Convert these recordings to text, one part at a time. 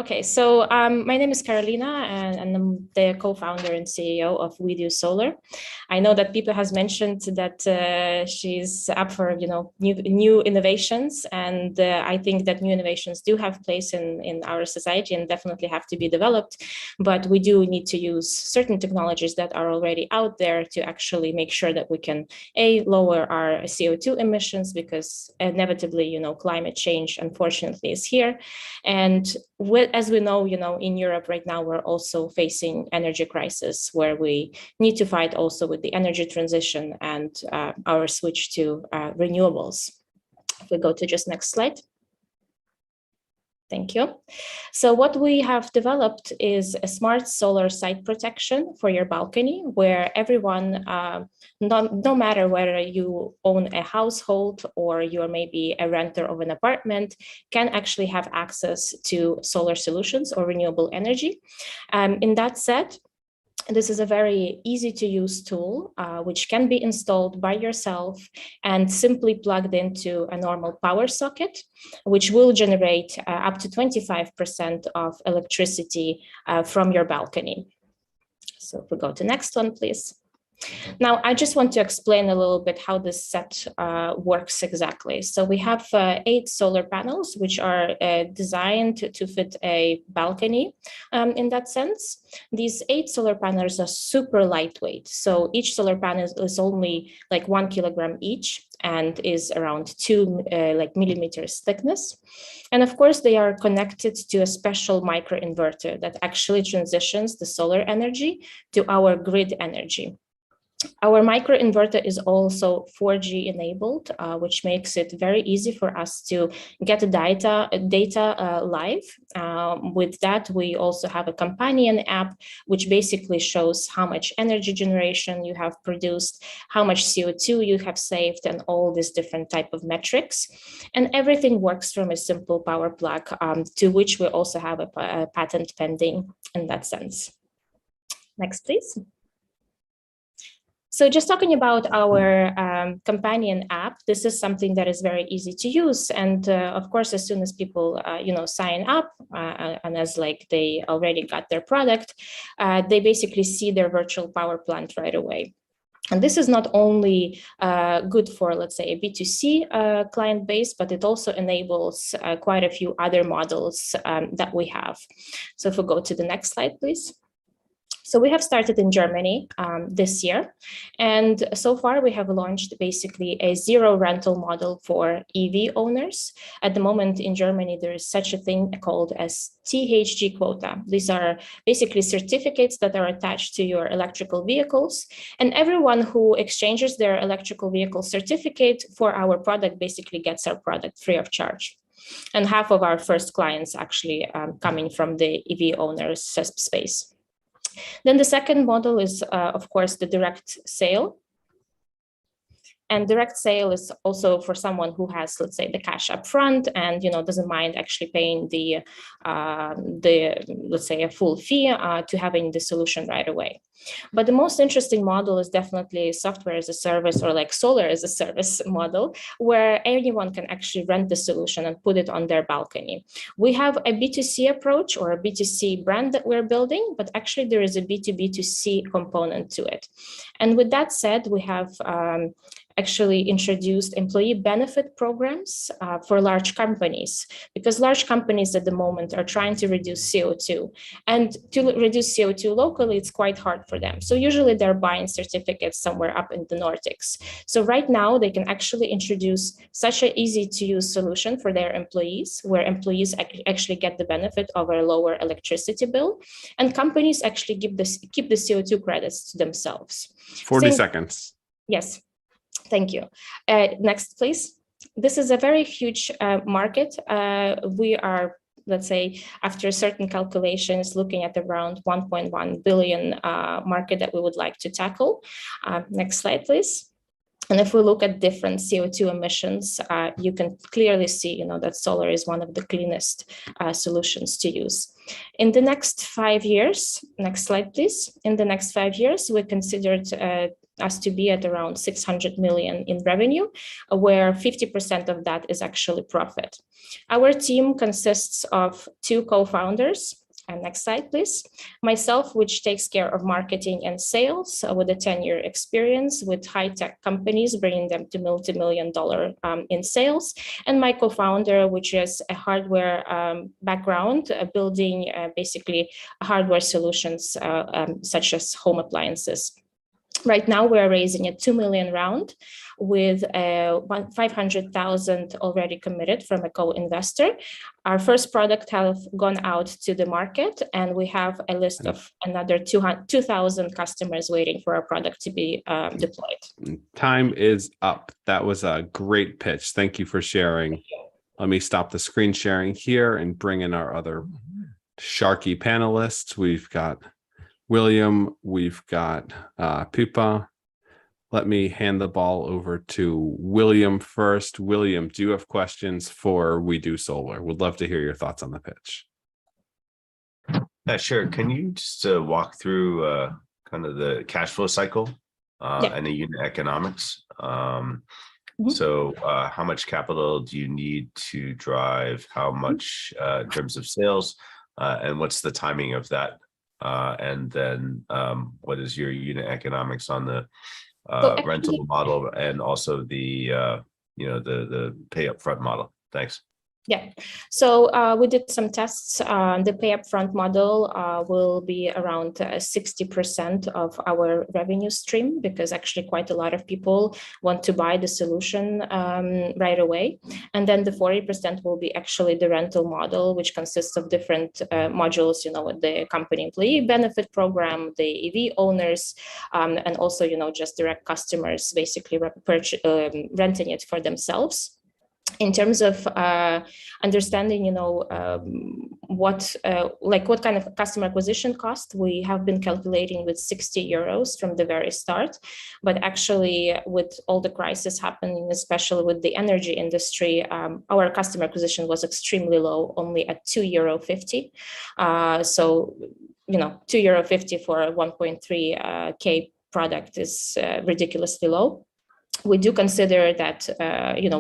Okay, so my name is Carolina, and I'm the co-founder and CEO of We Do Solar. I know that Pippa has mentioned that she's up for new innovations, and I think that new innovations do have place in our society and definitely have to be developed. But we do need to use certain technologies that are already out there to actually make sure that we can lower our CO2 emissions, because inevitably, climate change unfortunately is here, and as we know, in Europe right now, we're also facing energy crisis where we need to fight also with the energy transition and our switch to renewables. If we go to just next slide. Thank you. So what we have developed is a smart solar site protection for your balcony, where everyone, no matter whether you own a household or you're maybe a renter of an apartment, can actually have access to solar solutions or renewable energy. In that set, this is a very easy to use tool, which can be installed by yourself and simply plugged into a normal power socket, which will generate up to 25% of electricity from your balcony. So if we go to next one, please. Now, I just want to explain a little bit how this set works exactly. So we have 8 solar panels, which are designed to fit a balcony in that sense. These 8 solar panels are super lightweight. So each solar panel is only like 1 kilogram each and is around 2 millimeters thickness. And of course, they are connected to a special microinverter that actually transitions the solar energy to our grid energy. Our microinverter is also 4G enabled, which makes it very easy for us to get the data live. With that, we also have a companion app, which basically shows how much energy generation you have produced, how much CO2 you have saved, and all these different type of metrics. And everything works from a simple power plug, to which we also have a patent pending in that sense. Next, please. So just talking about our companion app, this is something that is very easy to use. And of course, as soon as people, sign up and as they already got their product, they basically see their virtual power plant right away. And this is not only good for, let's say, a B2C client base, but it also enables quite a few other models that we have. So if we go to the next slide, please. So we have started in Germany this year, and so far we have launched basically a zero rental model for EV owners. At the moment in Germany, there is such a thing called as THG quota. These are basically certificates that are attached to your electrical vehicles, and everyone who exchanges their electrical vehicle certificate for our product basically gets our product free of charge. And half of our first clients actually coming from the EV owners space. Then the second model is, of course, the direct sale. And direct sale is also for someone who has, let's say, the cash up front and, doesn't mind actually paying the let's say, a full fee to having the solution right away. But the most interesting model is definitely software as a service, or like solar as a service model, where anyone can actually rent the solution and put it on their balcony. We have a B2C approach, or a B2C brand that we're building, but actually there is a B2B2C component to it. And with that said, we have actually introduced employee benefit programs for large companies, because large companies at the moment are trying to reduce CO2. And to reduce CO2 locally, it's quite hard for them. So usually they're buying certificates somewhere up in the Nordics. So right now they can actually introduce such an easy to use solution for their employees, where employees actually get the benefit of a lower electricity bill, and companies actually keep the CO2 credits to themselves. 40 seconds. Yes. Thank you. Next, please. This is a very huge market. We are, let's say, after certain calculations, looking at around 1.1 billion market that we would like to tackle. Next slide, please. And if we look at different CO2 emissions, you can clearly see, that solar is one of the cleanest solutions to use. In the next 5 years, next slide, please. In the next 5 years, we considered us to be at around 600 million in revenue, where 50% of that is actually profit. Our team consists of 2 co-founders. And next slide, please. Myself, which takes care of marketing and sales with a 10-year experience with high-tech companies, bringing them to multi-million-dollar in sales. And my co-founder, which is a hardware background, building basically hardware solutions such as home appliances. Right now, we're raising a 2 million round with 500,000 already committed from a co-investor. Our first product has gone out to the market, and we have a list of another 2,000 customers waiting for our product to be deployed. Time is up. That was a great pitch. Thank you for sharing. Let me stop the screen sharing here and bring in our other Sharky panelists. We've got William, we've got Pippa. Let me hand the ball over to William first. William, do you have questions for We Do Solar? Would love to hear your thoughts on the pitch. Yeah, sure. Can you just walk through kind of the cash flow cycle and the unit economics? So how much capital do you need to drive how much in terms of sales, and what's the timing of that? And then what is your unit economics on the rental model, and also the the pay upfront model? Thanks. Yeah, so we did some tests. The pay upfront model will be around 60% of our revenue stream, because actually quite a lot of people want to buy the solution right away. And then the 40% will be actually the rental model, which consists of different modules, with the company employee benefit program, the EV owners, and also, just direct customers basically renting it for themselves. In terms of understanding, what kind of customer acquisition cost, we have been calculating with 60 euros from the very start. But actually, with all the crisis happening, especially with the energy industry, our customer acquisition was extremely low, only at €2.50. So, €2.50 for a 1.3K product is ridiculously low. We do consider that,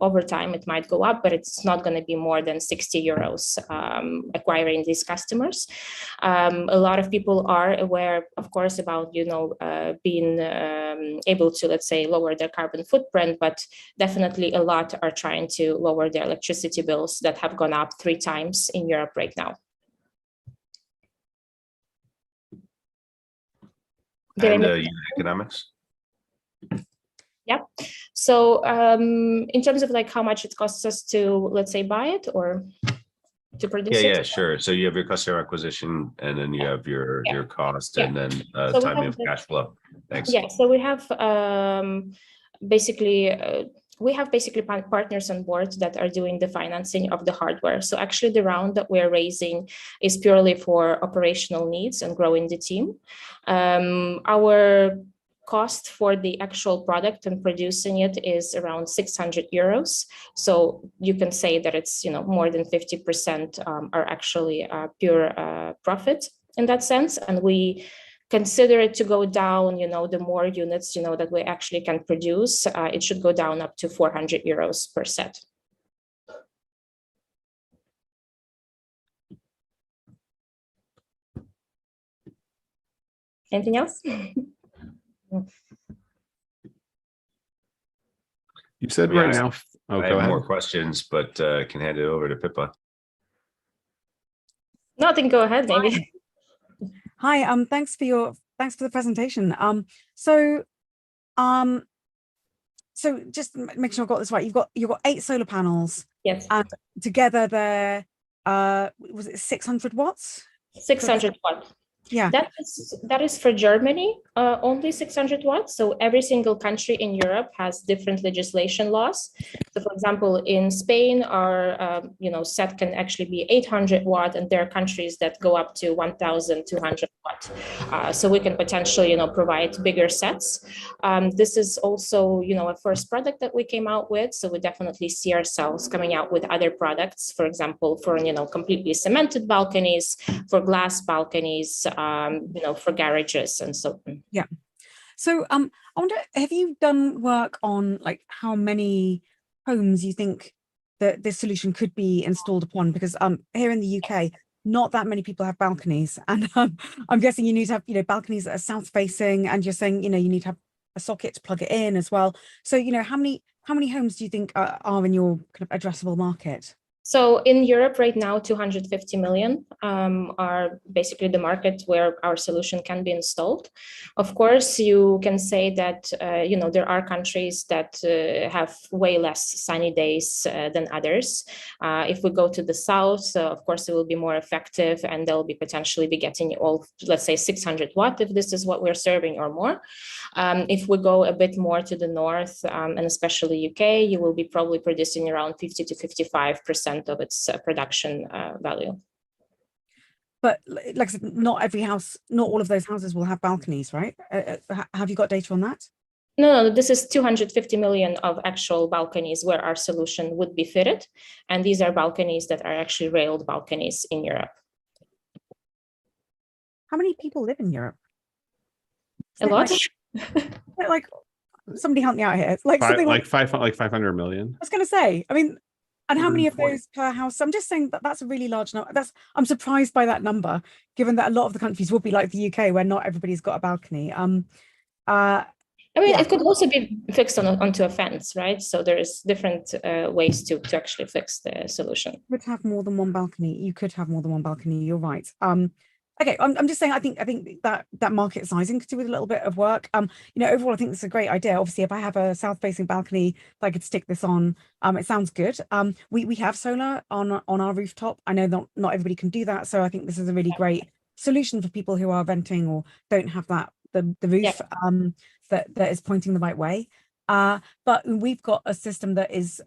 over time it might go up, but it's not going to be more than 60 euros acquiring these customers. A lot of people are aware, of course, about, being able to, let's say, lower their carbon footprint, but definitely a lot are trying to lower their electricity bills that have gone up 3 times in Europe right now. And unit economics? Yeah. So in terms of how much it costs us to, let's say, buy it or to produce it? Yeah, sure. So you have your customer acquisition, and then you have your cost, and then timing of cash flow. Thanks. Yeah. So we have basically partners on board that are doing the financing of the hardware. So actually the round that we're raising is purely for operational needs and growing the team. Our cost for the actual product and producing it is around 600 euros. So you can say that it's, more than 50% are actually pure profit in that sense. And we consider it to go down, the more units, that we actually can produce, it should go down up to 400 euros per set. Anything else? You said right now. I have more questions, but can hand it over to Pippa. Nothing. Go ahead, maybe. Hi. Thanks for the presentation. So just make sure I've got this right. You've got 8 solar panels. Yes. And together they're was it 600 watts? 600 watts. Yeah. That is for Germany, only 600 watts. So every single country in Europe has different legislation laws. So for example, in Spain, our set can actually be 800 watt, and there are countries that go up to 1,200 watt. So we can potentially, provide bigger sets. This is also, a first product that we came out with. So we definitely see ourselves coming out with other products, for example, for, completely cemented balconies, for glass balconies, for garages and so on. Yeah. So I wonder, have you done work on like how many homes you think that this solution could be installed upon? Because here in the UK, not that many people have balconies, and I'm guessing you need to have balconies that are south facing, and you're saying you need to have a socket to plug it in as well. So how many homes do you think are in your kind of addressable market? So in Europe right now, 250 million are basically the market where our solution can be installed. Of course, you can say that, there are countries that have way less sunny days than others. If we go to the south, of course, it will be more effective, and they'll be potentially be getting all, let's say 600 watt, if this is what we're serving, or more. If we go a bit more to the north, and especially UK, you will be probably producing around 50 to 55% of its production value. But like I said, not all of those houses will have balconies, right? Have you got data on that? No, this is 250 million of actual balconies where our solution would be fitted. And these are balconies that are actually railed balconies in Europe. How many people live in Europe? A lot. Like somebody help me out here. It's like something like 500 million. I was going to say, I mean, and how many of those per house? I'm just saying that that's a really large number. I'm surprised by that number, given that a lot of the countries will be like the UK, where not everybody's got a balcony. I mean, it could also be fixed onto a fence, right? So there's different ways to actually fix the solution. You could have more than one balcony. You're right. Okay, I'm just saying, I think that market sizing could do with a little bit of work. Overall, I think this is a great idea. Obviously, if I have a south-facing balcony, that I could stick this on. It sounds good. We have solar on our rooftop. I know not everybody can do that, so I think this is a really great solution for people who are renting or don't have the roof that is pointing the right way. But we've got a system that is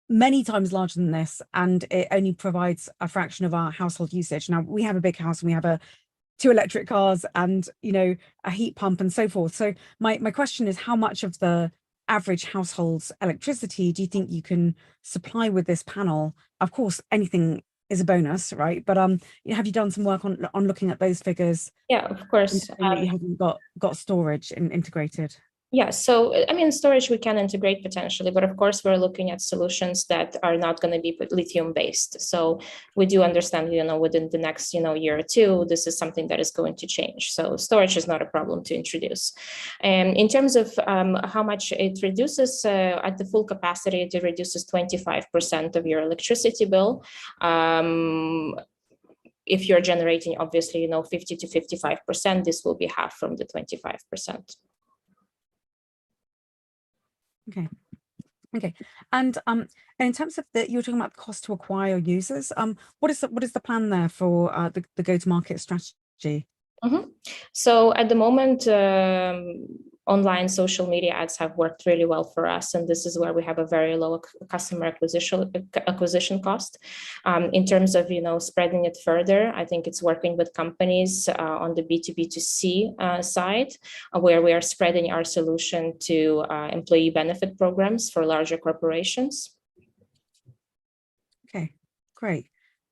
many times larger than this, and it only provides a fraction of our household usage. Now, we have a big house and we have 2 electric cars and a heat pump and so forth. So my question is, how much of the average household's electricity do you think you can supply with this panel? Of course, anything is a bonus, right? But have you done some work on looking at those figures? Yeah, of course. You haven't got storage integrated. Yeah, so I mean, storage we can integrate potentially, but of course we're looking at solutions that are not going to be lithium based. So we do understand, within the next, year or two, this is something that is going to change. So storage is not a problem to introduce. And in terms of how much it reduces at the full capacity, it reduces 25% of your electricity bill. If you're generating, obviously, 50 to 55%, this will be half from the 25%. Okay. And in terms of you were talking about the cost to acquire users. What is the plan there for the go-to-market strategy? Mm-hmm. So at the moment, online social media ads have worked really well for us, and this is where we have a very low customer acquisition cost. In terms of spreading it further, I think it's working with companies on the B2B2C side, where we are spreading our solution to employee benefit programs for larger corporations. Okay, great.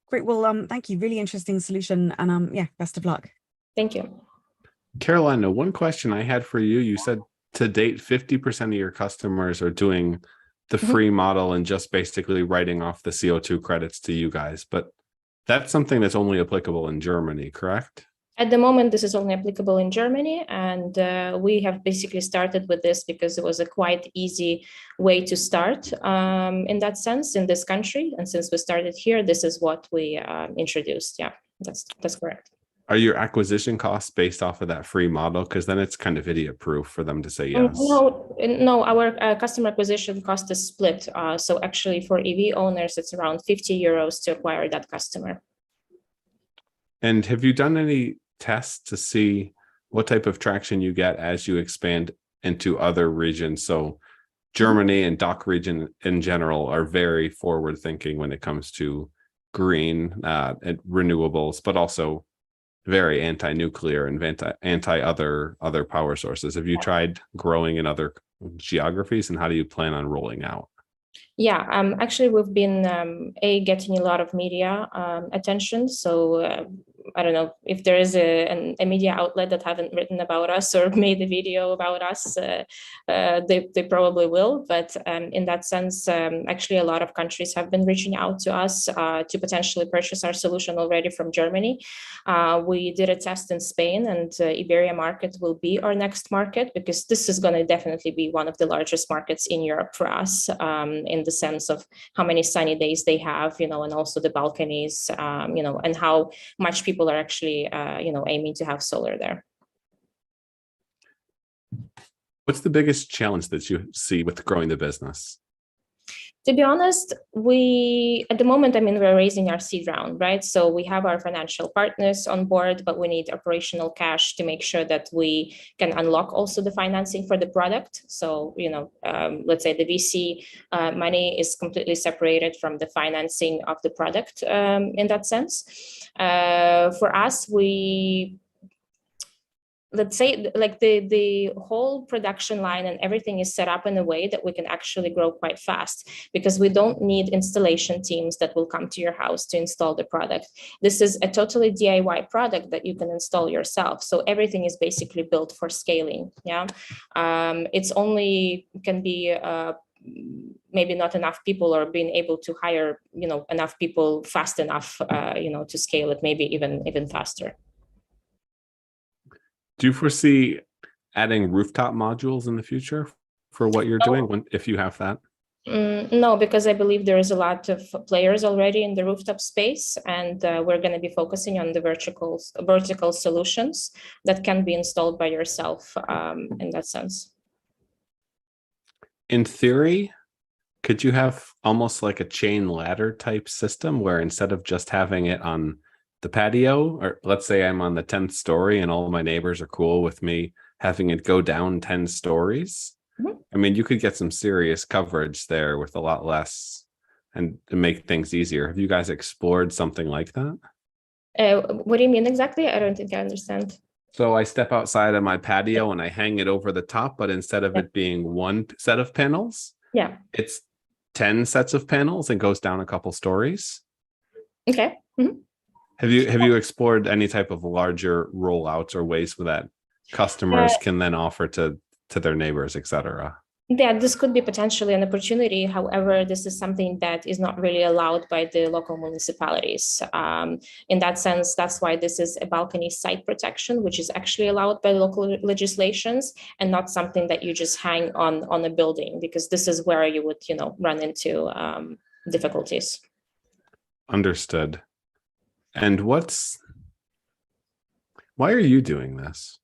Well, thank you. Really interesting solution, and yeah, best of luck. Thank you. Carolina, one question I had for you. You said to date, 50% of your customers are doing the free model and just basically writing off the CO2 credits to you guys. But that's something that's only applicable in Germany, correct? At the moment, this is only applicable in Germany. And we have basically started with this because it was a quite easy way to start in that sense in this country. And since we started here, this is what we introduced. Yeah, that's correct. Are your acquisition costs based off of that free model? Because then it's kind of idiot proof for them to say yes. No, our customer acquisition cost is split. So actually for EV owners, it's around 50 euros to acquire that customer. And have you done any tests to see what type of traction you get as you expand into other regions? So Germany and DACH region in general are very forward thinking when it comes to green and renewables, but also very anti-nuclear and anti other power sources. Have you tried growing in other geographies, and how do you plan on rolling out? Yeah, actually, we've been getting a lot of media attention. So I don't know if there is a media outlet that haven't written about us or made a video about us, they probably will. But in that sense, actually, a lot of countries have been reaching out to us to potentially purchase our solution already from Germany. We did a test in Spain, and Iberia market will be our next market, because this is going to definitely be one of the largest markets in Europe for us, in the sense of how many sunny days they have, and also the balconies, and how much people are actually, aiming to have solar there. What's the biggest challenge that you see with growing the business? To be honest, at the moment, we're raising our seed round, right? So we have our financial partners on board, but we need operational cash to make sure that we can unlock also the financing for the product. So, let's say the VC money is completely separated from the financing of the product in that sense. For us, let's say like the whole production line and everything is set up in a way that we can actually grow quite fast, because we don't need installation teams that will come to your house to install the product. This is a totally DIY product that you can install yourself. So everything is basically built for scaling. Yeah. It's only can be maybe not enough people, or being able to hire, enough people fast enough, to scale it maybe even faster. Do you foresee adding rooftop modules in the future for what you're doing, if you have that? No, because I believe there is a lot of players already in the rooftop space, and we're going to be focusing on the vertical solutions that can be installed by yourself in that sense. In theory, could you have almost like a chain ladder type system where instead of just having it on the patio, or let's say I'm on the 10th story and all of my neighbors are cool with me having it go down 10 stories. Mm-hmm. You could get some serious coverage there with a lot less, and to make things easier. Have you guys explored something like that? What do you mean exactly? I don't think I understand. So I step outside on my patio and I hang it over the top, but instead of it being one set of panels, it's 10 sets of panels and goes down a couple stories. Okay. Mm-hmm. Have you explored any type of larger rollouts or ways that customers can then offer to their neighbors, etc.? Yeah, this could be potentially an opportunity. However, this is something that is not really allowed by the local municipalities. In that sense, that's why this is a balcony site protection, which is actually allowed by local legislations, and not something that you just hang on a building, because this is where you would, run into difficulties. Understood. And why are you doing this?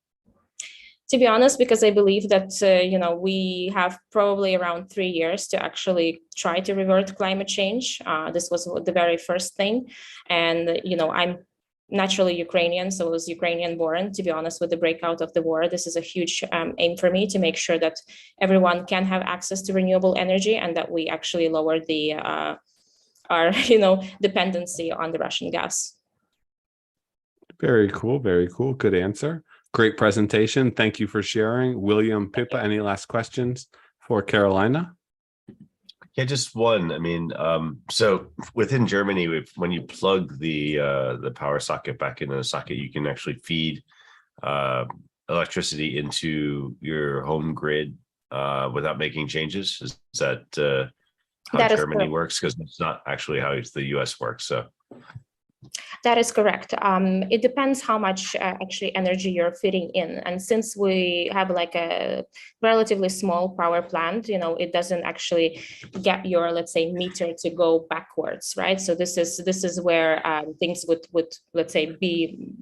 To be honest, because I believe that, we have probably around 3 years to actually try to revert climate change. This was the very first thing. And, I'm naturally Ukrainian, so I was Ukrainian born. To be honest, with the breakout of the war, this is a huge aim for me to make sure that everyone can have access to renewable energy, and that we actually lower our dependency on the Russian gas. Very cool. Very cool. Good answer. Great presentation. Thank you for sharing. William, Pippa, any last questions for Carolina? Yeah, just one. So within Germany, when you plug the power socket back into the socket, you can actually feed electricity into your home grid without making changes. Is that how Germany works? Because it's not actually how the US works. So that is correct. It depends how much actually energy you're feeding in. And since we have like a relatively small power plant, it doesn't actually get your, let's say, meter to go backwards, right? So this is where things would, let's say, be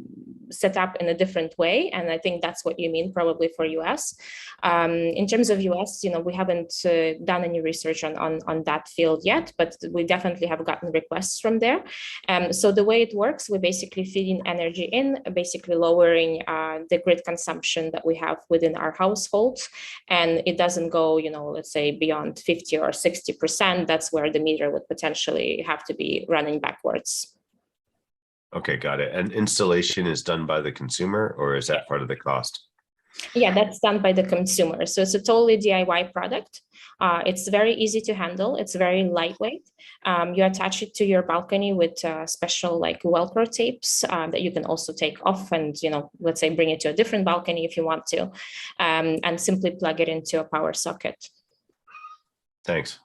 set up in a different way. And I think that's what you mean probably for US. In terms of US, we haven't done any research on that field yet, but we definitely have gotten requests from there. So the way it works, we basically feed in energy in, basically lowering the grid consumption that we have within our households. And it doesn't go, let's say beyond 50 or 60%. That's where the meter would potentially have to be running backwards. Okay, got it. And installation is done by the consumer, or is that part of the cost? Yeah, that's done by the consumer. So it's a totally DIY product. It's very easy to handle. It's very lightweight. You attach it to your balcony with special like Velcro tapes that you can also take off and, let's say bring it to a different balcony if you want to, and simply plug it into a power socket. Thanks.